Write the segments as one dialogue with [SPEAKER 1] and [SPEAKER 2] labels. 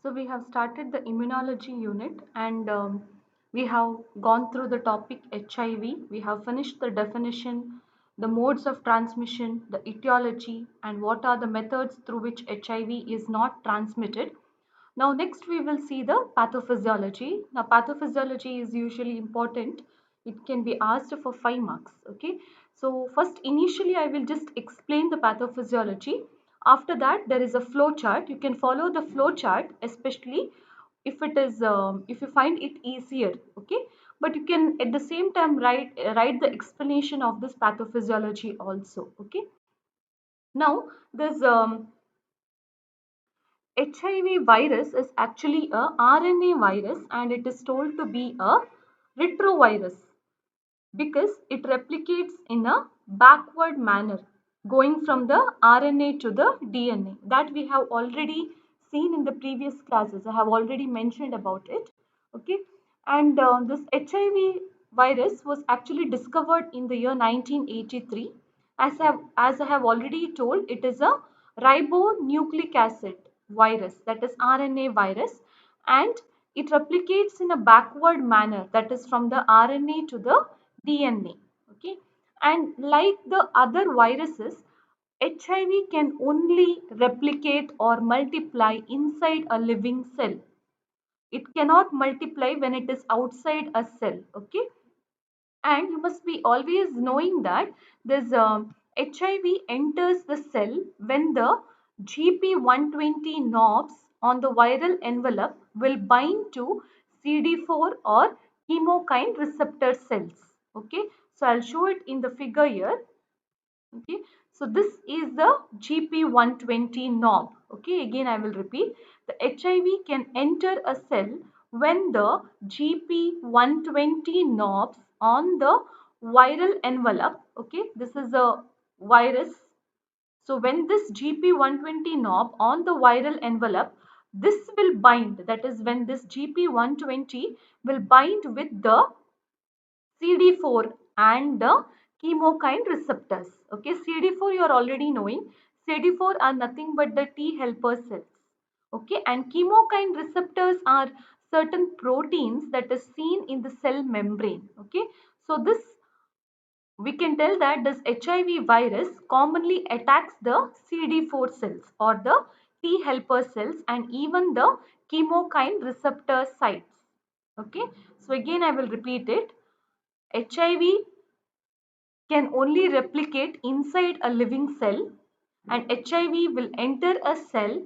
[SPEAKER 1] So we have started the immunology unit and we have gone through the topic HIV. We have finished the definition, the modes of transmission, the etiology, and what are the methods through which HIV is not transmitted. Now next we will see the pathophysiology. Now pathophysiology is usually important. It can be asked for 5 marks. Okay. So first initially I will just explain the pathophysiology. After that there is a flow chart. You can follow the flow chart, especially if it is if you find it easier. Okay. But you can at the same time write the explanation of this pathophysiology also. Okay. Now there's HIV virus is actually a RNA virus and it is told to be a retrovirus because it replicates in a backward manner going from the RNA to the DNA that we have already seen in the previous classes. I have already mentioned about it. Okay, and this HIV virus was actually discovered in the year 1983. As I have already told, it is a ribonucleic acid virus, that is RNA virus, and it replicates in a backward manner, that is from the RNA to the DNA. Okay, and like the other viruses, HIV can only replicate or multiply inside a living cell. It cannot multiply when it is outside a cell. Okay, and you must be always knowing that this HIV enters the cell when the GP120 knobs on the viral envelope will bind to CD4 or chemokine receptor cells. Okay, so I'll show it in the figure here. Okay, so this is the GP120 knob. Okay, again I will repeat, the HIV can enter a cell when the GP120 knobs on the viral envelope. Okay, this is a virus. So when this GP120 knob on the viral envelope, this will bind, that is when this GP120 will bind with the CD4 and the chemokine receptors. Okay, CD4 you are already knowing. CD4 are nothing but the T helper cells. Okay, and chemokine receptors are certain proteins that is seen in the cell membrane. Okay, so this we can tell that this HIV virus commonly attacks the CD4 cells or the T helper cells and even the chemokine receptor sites. Okay, so again I will repeat it. HIV can only replicate inside a living cell, and HIV will enter a cell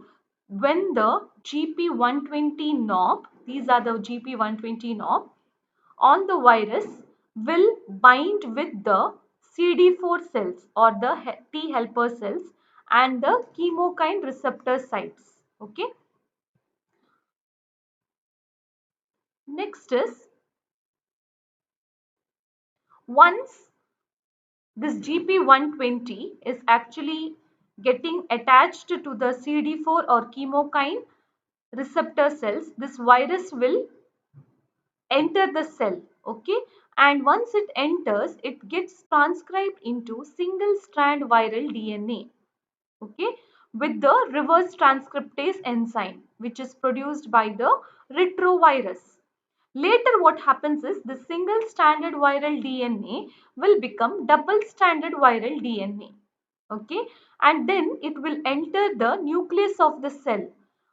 [SPEAKER 1] when the GP120 knob, these are the GP120 knob, on the virus will bind with the CD4 cells or the T helper cells and the chemokine receptor sites. Okay. Next is, once this GP120 is actually getting attached to the CD4 or chemokine receptor cells, this virus will enter the cell. Okay, and once it enters, it gets transcribed into single strand viral DNA. Okay, with the reverse transcriptase enzyme, which is produced by the retrovirus. Later what happens is the single stranded viral DNA will become double stranded viral DNA. Okay, and then it will enter the nucleus of the cell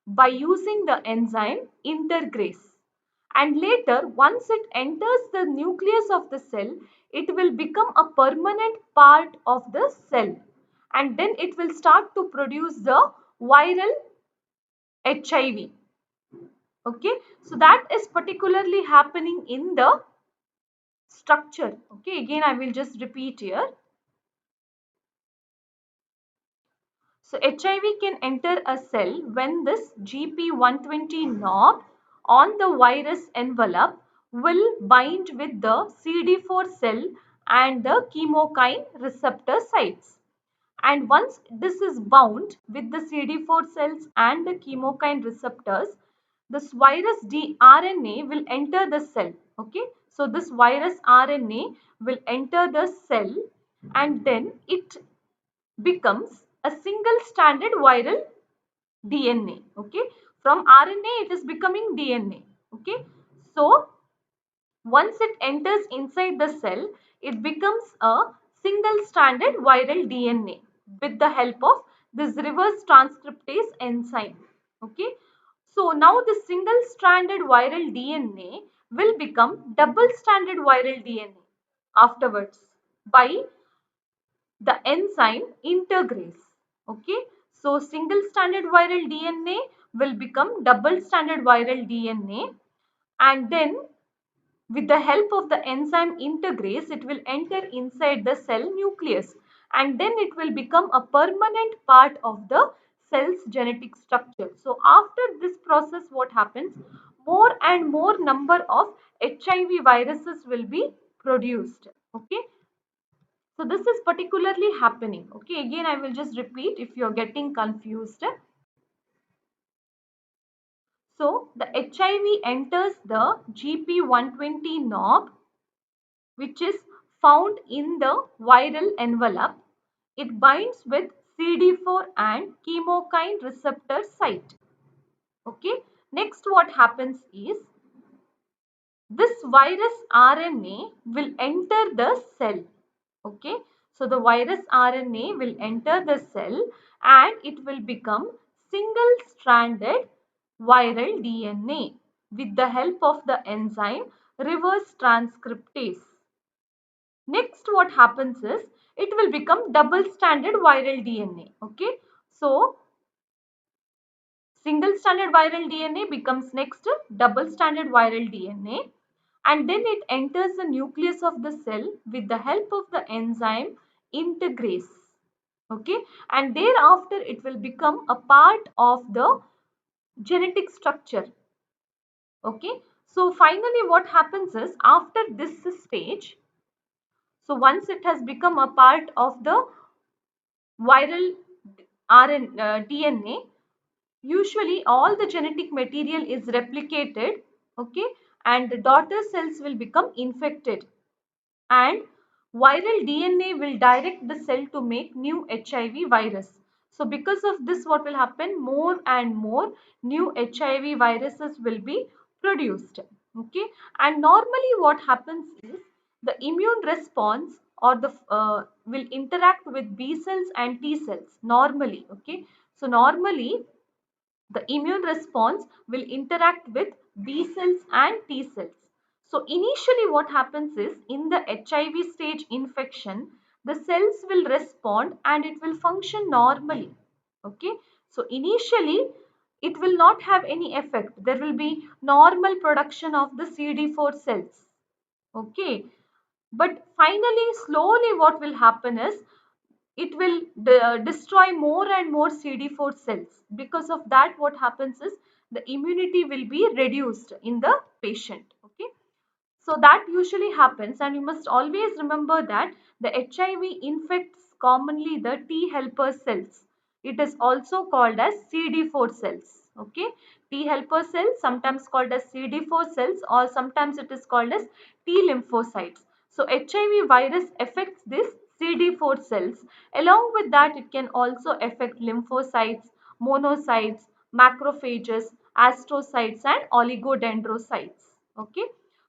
[SPEAKER 1] by using the enzyme integrase. And later, once it enters the nucleus of the cell, it will become a permanent part of the cell, and then it will start to produce the viral HIV. Okay, so that is particularly happening in the structure. Okay, again I will just repeat here. So HIV can enter a cell when this GP120 knob on the virus envelope will bind with the CD4 cell and the chemokine receptor sites. And once this is bound with the CD4 cells and the chemokine receptors, this virus RNA will enter the cell. Okay, so this virus RNA will enter the cell and then it becomes a single stranded viral DNA. Okay, From RNA, it is becoming DNA. Okay. So once it enters inside the cell, it becomes a single-stranded viral DNA with the help of this reverse transcriptase enzyme. Okay. So now the single-stranded viral DNA will become double-stranded viral DNA afterwards by the enzyme integrase. Okay. So single-stranded viral DNA will become double-stranded viral DNA, and then with the help of the enzyme integrase, it will enter inside the cell nucleus, and then it will become a permanent part of the cell's genetic structure. So after this process, what happens? More and more number of HIV viruses will be produced. Okay. So this is particularly happening. Okay. Again, I will just repeat if you are getting confused. So the HIV enters the GP120 knob, which is found in the viral envelope. It binds with CD4 and chemokine receptor site. Okay. Next, what happens is this virus RNA will enter the cell. Okay. So the virus RNA will enter the cell and it will become single-stranded viral DNA with the help of the enzyme reverse transcriptase. Next, what happens is it will become double-stranded viral DNA. Okay. So single-stranded viral DNA becomes next double-stranded viral DNA, and then it enters the nucleus of the cell with the help of the enzyme integrase. Okay. And thereafter it will become a part of the genetic structure. Okay. So finally what happens is after this stage, so once it has become a part of the viral DNA, usually all the genetic material is replicated, okay, and the daughter cells will become infected, and viral DNA will direct the cell to make new HIV virus. So because of this, what will happen? More and more new HIV viruses will be produced. Okay, and normally what happens is the immune response or the will interact with B cells and T cells normally. Okay, so normally the immune response will interact with B cells and T cells. So initially what happens is in the HIV stage infection, the cells will respond and it will function normally. Okay. So initially it will not have any effect. There will be normal production of the CD4 cells. Okay. But finally, slowly what will happen is it will destroy more and more CD4 cells. Because of that, what happens is the immunity will be reduced in the patient. Okay. So that usually happens, and you must always remember that the HIV infects commonly the T helper cells. It is also called as CD4 cells. Okay. T helper cells, sometimes called as CD4 cells, or sometimes it is called as T lymphocytes. So HIV virus affects this CD4 cells. Along with that, it can also affect lymphocytes, monocytes, macrophages, astrocytes and oligodendrocytes. Okay.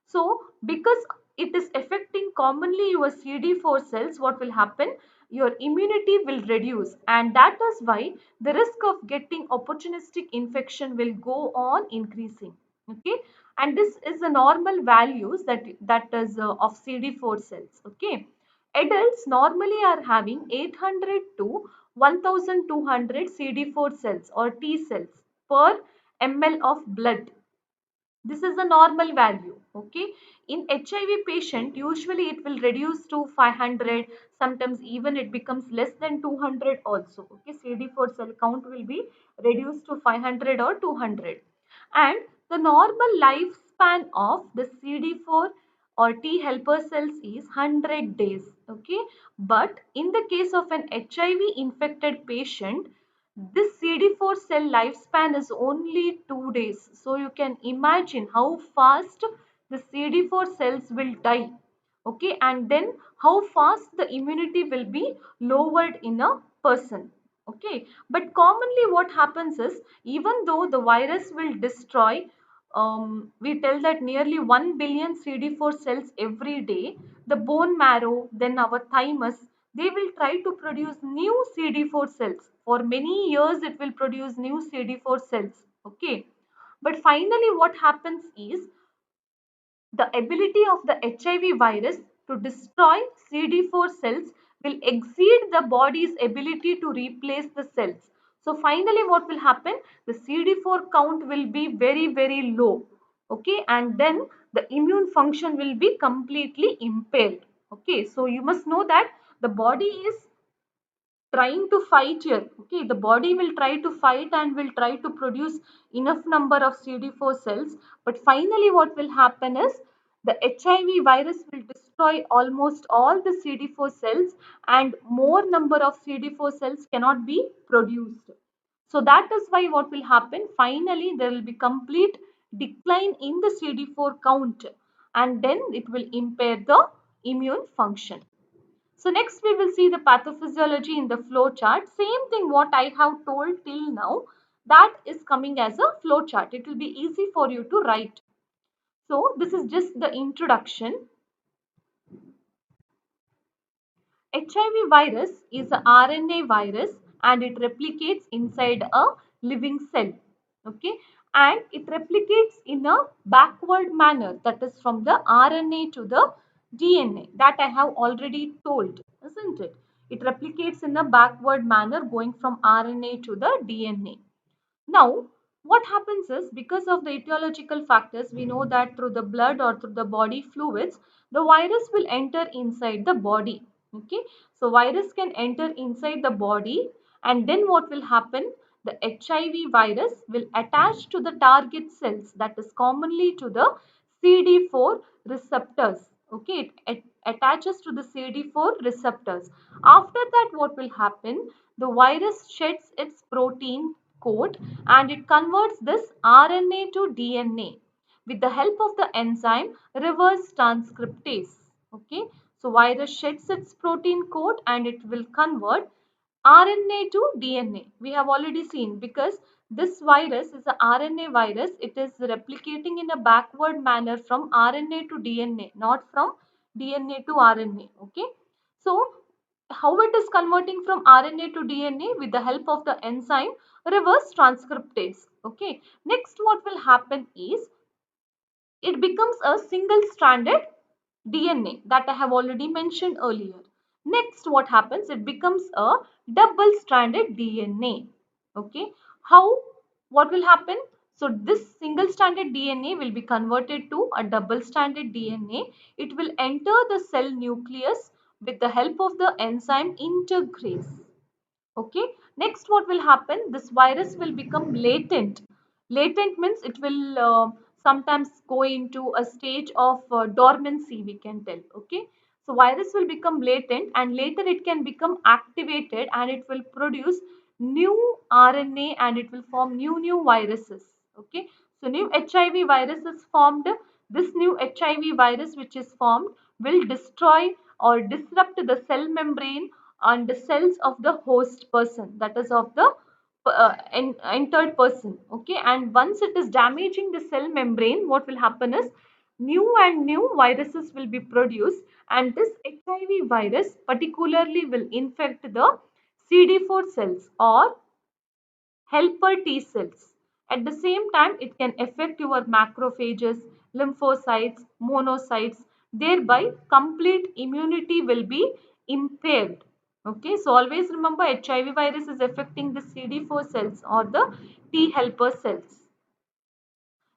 [SPEAKER 1] So because it is affecting commonly your CD4 cells, what will happen? Your immunity will reduce, and that is why the risk of getting opportunistic infection will go on increasing. Okay, and this is the normal values that is of CD4 cells. Okay, adults normally are having 800 to 1200 CD4 cells or T cells per ml of blood. This is the normal value. Okay, in HIV patient usually it will reduce to 500, sometimes even it becomes less than 200 also. Okay, CD4 cell count will be reduced to 500 or 200, and the normal lifespan of the CD4 or T helper cells is 100 days. Okay, but in the case of an HIV infected patient, this CD4 cell lifespan is only 2 days. So you can imagine how fast the CD4 cells will die. Okay, and then how fast the immunity will be lowered in a person. Okay, but commonly what happens is, even though the virus will destroy, we tell that nearly 1 billion CD4 cells every day, the bone marrow, then our thymus, they will try to produce new CD4 cells. For many years, it will produce new CD4 cells. Okay, but finally, what happens is, the ability of the HIV virus to destroy CD4 cells will exceed the body's ability to replace the cells. So finally what will happen? The CD4 count will be very, very low. Okay, and then the immune function will be completely impaired. Okay, so you must know that the body is trying to fight here. Okay, the body will try to fight and will try to produce enough number of CD4 cells, but finally what will happen is, the HIV virus will destroy almost all the CD4 cells, and more number of CD4 cells cannot be produced. So that is why what will happen, finally there will be complete decline in the CD4 count, and then it will impair the immune function. So next we will see the pathophysiology in the flow chart. Same thing what I have told till now, that is coming as a flow chart. It will be easy for you to write. So this is just the introduction. HIV virus is a RNA virus and it replicates inside a living cell. Okay, and it replicates in a backward manner, that is from the RNA to the DNA, that I have already told, isn't it? It replicates in a backward manner going from RNA to the DNA. Now, what happens is, because of the etiological factors, we know that through the blood or through the body fluids, the virus will enter inside the body. Okay, so virus can enter inside the body, and then what will happen? The HIV virus will attach to the target cells, that is commonly to the CD4 receptors. Okay, it attaches to the CD4 receptors. After that, what will happen? The virus sheds its protein coat and it converts this RNA to DNA with the help of the enzyme reverse transcriptase. Okay, so virus sheds its protein coat and it will convert RNA to DNA. We have already seen, because this virus is a RNA virus, it is replicating in a backward manner from RNA to DNA, not from DNA to RNA. Okay, so how it is converting from RNA to DNA? With the help of the enzyme reverse transcriptase. Okay, next what will happen is, it becomes a single stranded DNA, that I have already mentioned earlier. Next what happens? It becomes a double stranded DNA. Okay, how? What will happen? So this single stranded DNA will be converted to a double stranded DNA. It will enter the cell nucleus with the help of the enzyme integrase. Okay, next what will happen? This virus will become latent. Latent means it will sometimes go into a stage of dormancy, we can tell. Okay, so virus will become latent and later it can become activated and it will produce new RNA and it will form new viruses. Okay, so new HIV virus is formed. This new HIV virus which is formed will destroy or disrupt the cell membrane on the cells of the host person, that is of the entered person. Okay, and once it is damaging the cell membrane, what will happen is, new viruses will be produced, and this HIV virus particularly will infect the CD4 cells or helper T cells. At the same time, it can affect your macrophages, lymphocytes, monocytes, thereby complete immunity will be impaired. Okay, so always remember, HIV virus is affecting the CD4 cells or the T helper cells.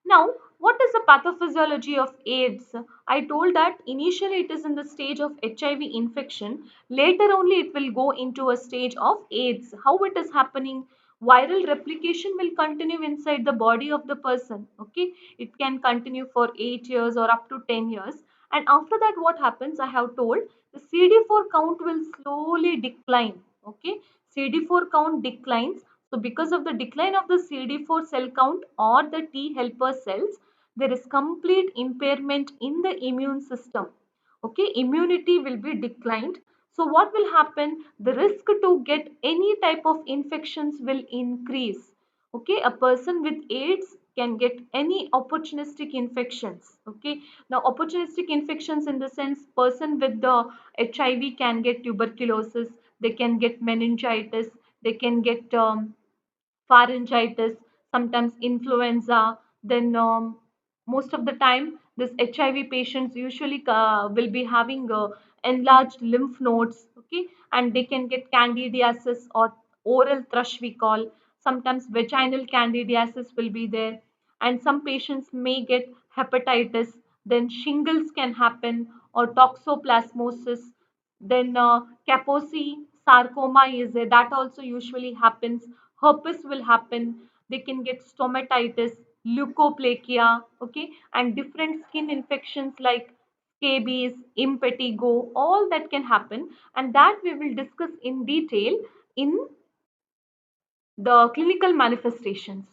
[SPEAKER 1] Now, what is the pathophysiology of AIDS? I told that initially it is in the stage of HIV infection. Later only it will go into a stage of AIDS. How it is happening? Viral replication will continue inside the body of the person. Okay, it can continue for 8 years or up to 10 years. And after that, what happens? I have told, the CD4 count will slowly decline. Okay, CD4 count declines. So because of the decline of the CD4 cell count or the T helper cells, there is complete impairment in the immune system. Okay, immunity will be declined. So what will happen? The risk to get any type of infections will increase. Okay, a person with AIDS can get any opportunistic infections. Okay, now opportunistic infections in the sense person with the HIV can get tuberculosis, they can get meningitis, they can get pharyngitis, sometimes influenza. Then most of the time, this HIV patients usually will be having enlarged lymph nodes, okay, and they can get candidiasis or oral thrush we call. Sometimes vaginal candidiasis will be there, and some patients may get hepatitis. Then shingles can happen or toxoplasmosis. Then Kaposi sarcoma is there. That also usually happens. Herpes will happen. They can get stomatitis, leukoplakia, okay, and different skin infections like scabies, impetigo, all that can happen. And that we will discuss in detail in the clinical manifestations.